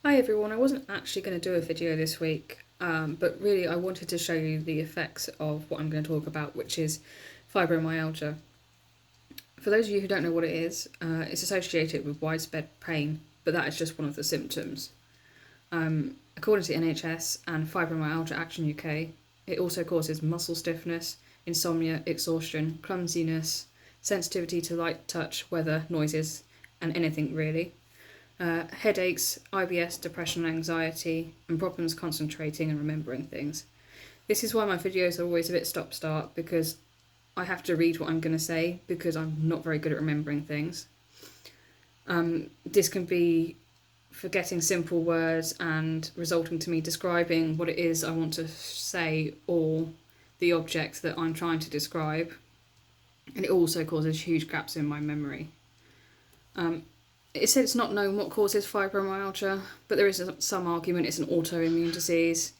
Hi everyone, I wasn't actually going to do a video this week, but really I wanted to show you the effects of what I'm going to talk about, which is fibromyalgia. For those of you who don't know what it is, it's associated with widespread pain, but that is just one of the symptoms. According to the NHS and Fibromyalgia Action UK, it also causes muscle stiffness, insomnia, exhaustion, clumsiness, sensitivity to light, touch, weather, noises, and anything really. Headaches, IBS, depression, anxiety, and problems concentrating and remembering things. This is why my videos are always a bit stop-start, because I have to read what I'm going to say because I'm not very good at remembering things. This can be forgetting simple words and resulting to me describing what it is I want to say or the object that I'm trying to describe. And it also causes huge gaps in my memory. It said it's not known what causes fibromyalgia, but there is some argument it's an autoimmune disease.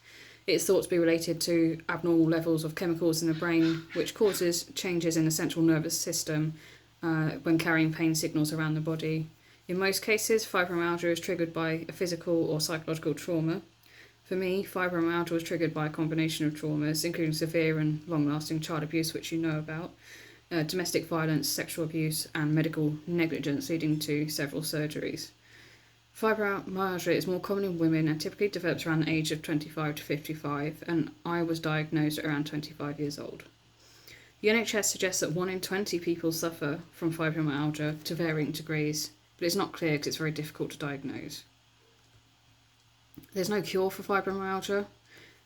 It's thought to be related to abnormal levels of chemicals in the brain, which causes changes in the central nervous system when carrying pain signals around the body. In most cases, fibromyalgia is triggered by a physical or psychological trauma. For me, fibromyalgia was triggered by a combination of traumas, including severe and long-lasting child abuse, which you know about, domestic violence, sexual abuse, and medical negligence, leading to several surgeries. Fibromyalgia is more common in women and typically develops around the age of 25 to 55, and I was diagnosed at around 25 years old. The NHS suggests that 1 in 20 people suffer from fibromyalgia to varying degrees, but it's not clear because it's very difficult to diagnose. There's no cure for fibromyalgia.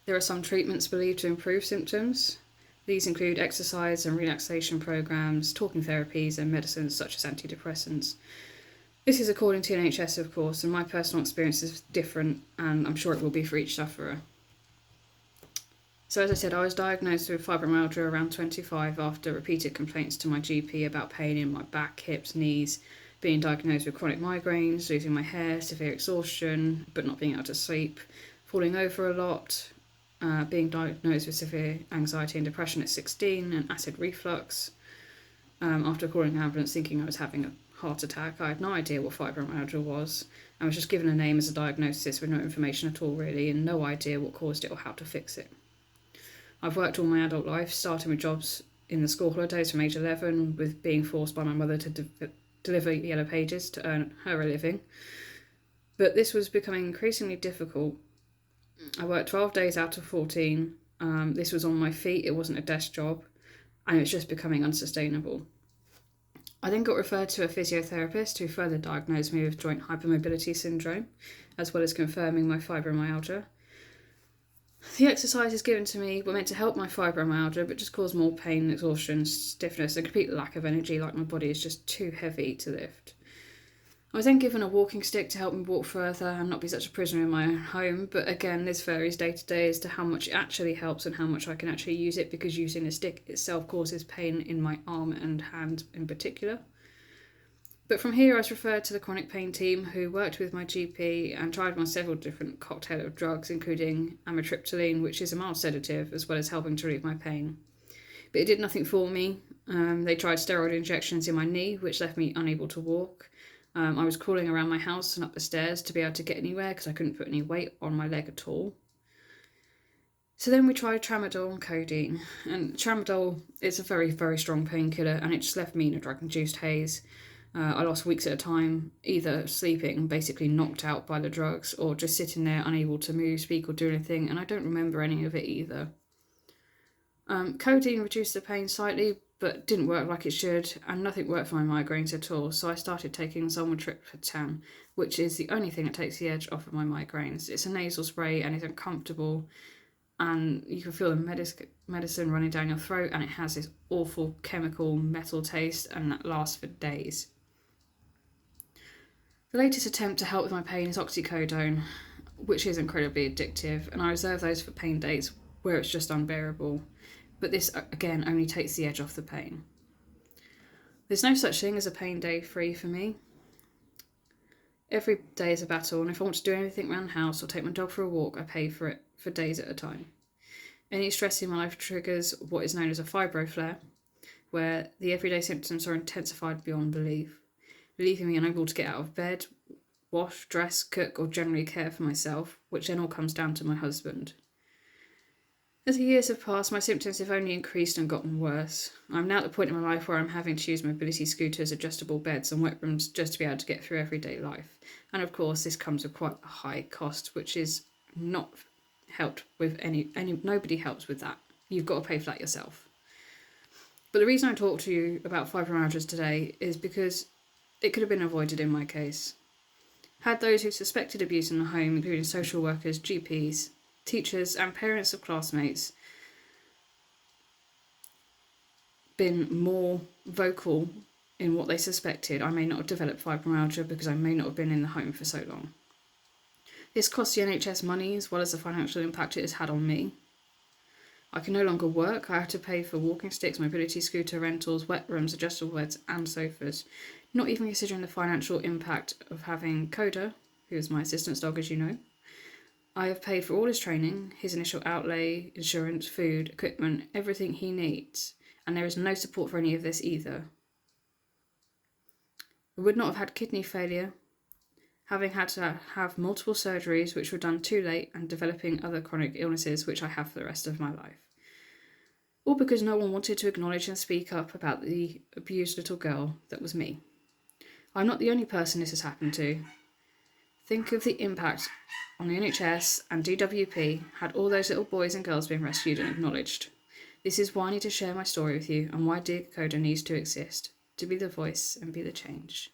There are some treatments believed to improve symptoms. These include exercise and relaxation programs, talking therapies, and medicines such as antidepressants. This is according to NHS, of course, and my personal experience is different, and I'm sure it will be for each sufferer. So as I said, I was diagnosed with fibromyalgia around 25 after repeated complaints to my GP about pain in my back, hips, knees, being diagnosed with chronic migraines, losing my hair, severe exhaustion, but not being able to sleep, falling over a lot, being diagnosed with severe anxiety and depression at 16, and acid reflux. After calling an ambulance thinking I was having a heart attack, I had no idea what fibromyalgia was. I was just given a name as a diagnosis with no information at all really, and no idea what caused it or how to fix it. I've worked all my adult life, starting with jobs in the school holidays from age 11, with being forced by my mother to deliver yellow pages to earn her a living. But this was becoming increasingly difficult. I worked 12 days out of 14. This was on my feet, it wasn't a desk job, and it was just becoming unsustainable. I then got referred to a physiotherapist who further diagnosed me with joint hypermobility syndrome, as well as confirming my fibromyalgia. The exercises given to me were meant to help my fibromyalgia, but just cause more pain, exhaustion, stiffness, and complete lack of energy, like my body is just too heavy to lift. I was then given a walking stick to help me walk further and not be such a prisoner in my own home, but again, this varies day to day as to how much it actually helps and how much I can actually use it, because using the stick itself causes pain in my arm and hand in particular. But from here I was referred to the chronic pain team, who worked with my GP and tried on several different cocktail of drugs, including amitriptyline, which is a mild sedative, as well as helping to relieve my pain. But it did nothing for me. They tried steroid injections in my knee, which left me unable to walk. I was crawling around my house and up the stairs to be able to get anywhere because I couldn't put any weight on my leg at all. So then we tried tramadol and codeine. And tramadol is a very, very strong painkiller, and it just left me in a drug-induced haze. I lost weeks at a time, either sleeping, basically knocked out by the drugs, or just sitting there unable to move, speak, or do anything, and I don't remember any of it either. Codeine reduced the pain slightly, but didn't work like it should, and nothing worked for my migraines at all, so I started taking zolmitriptan, which is the only thing that takes the edge off of my migraines. It's a nasal spray and it's uncomfortable, and you can feel the medicine running down your throat, and it has this awful chemical metal taste, and that lasts for days. The latest attempt to help with my pain is oxycodone, which is incredibly addictive, and I reserve those for pain days where it's just unbearable. But this, again, only takes the edge off the pain. There's no such thing as a pain day free for me. Every day is a battle, and if I want to do anything around the house or take my dog for a walk, I pay for it for days at a time. Any stress in my life triggers what is known as a fibroflare, where the everyday symptoms are intensified beyond belief, leaving me unable to get out of bed, wash, dress, cook, or generally care for myself, which then all comes down to my husband. As the years have passed, my symptoms have only increased and gotten worse. I'm now at the point in my life where I'm having to use mobility scooters, adjustable beds, and wet rooms just to be able to get through everyday life. And of course, this comes with quite a high cost, which is not helped with any nobody helps with that. You've got to pay for that yourself. But the reason I talk to you about fibromyalgia today is because it could have been avoided in my case. Had those who suspected abuse in the home, including social workers, GPs, teachers, and parents of classmates, been more vocal in what they suspected, I may not have developed fibromyalgia because I may not have been in the home for so long. This costs the NHS money as well as the financial impact it has had on me. I can no longer work. I have to pay for walking sticks, mobility scooter rentals, wet rooms, adjustable beds and sofas, not even considering the financial impact of having Coda, who is my assistance dog as you know. I have paid for all his training, his initial outlay, insurance, food, equipment, everything he needs, and there is no support for any of this either. I would not have had kidney failure, having had to have multiple surgeries which were done too late and developing other chronic illnesses which I have for the rest of my life. All because no one wanted to acknowledge and speak up about the abused little girl that was me. I'm not the only person this has happened to. Think of the impact on the NHS and DWP had all those little boys and girls being rescued and acknowledged. This is why I need to share my story with you and why Dear Coda needs to exist, to be the voice and be the change.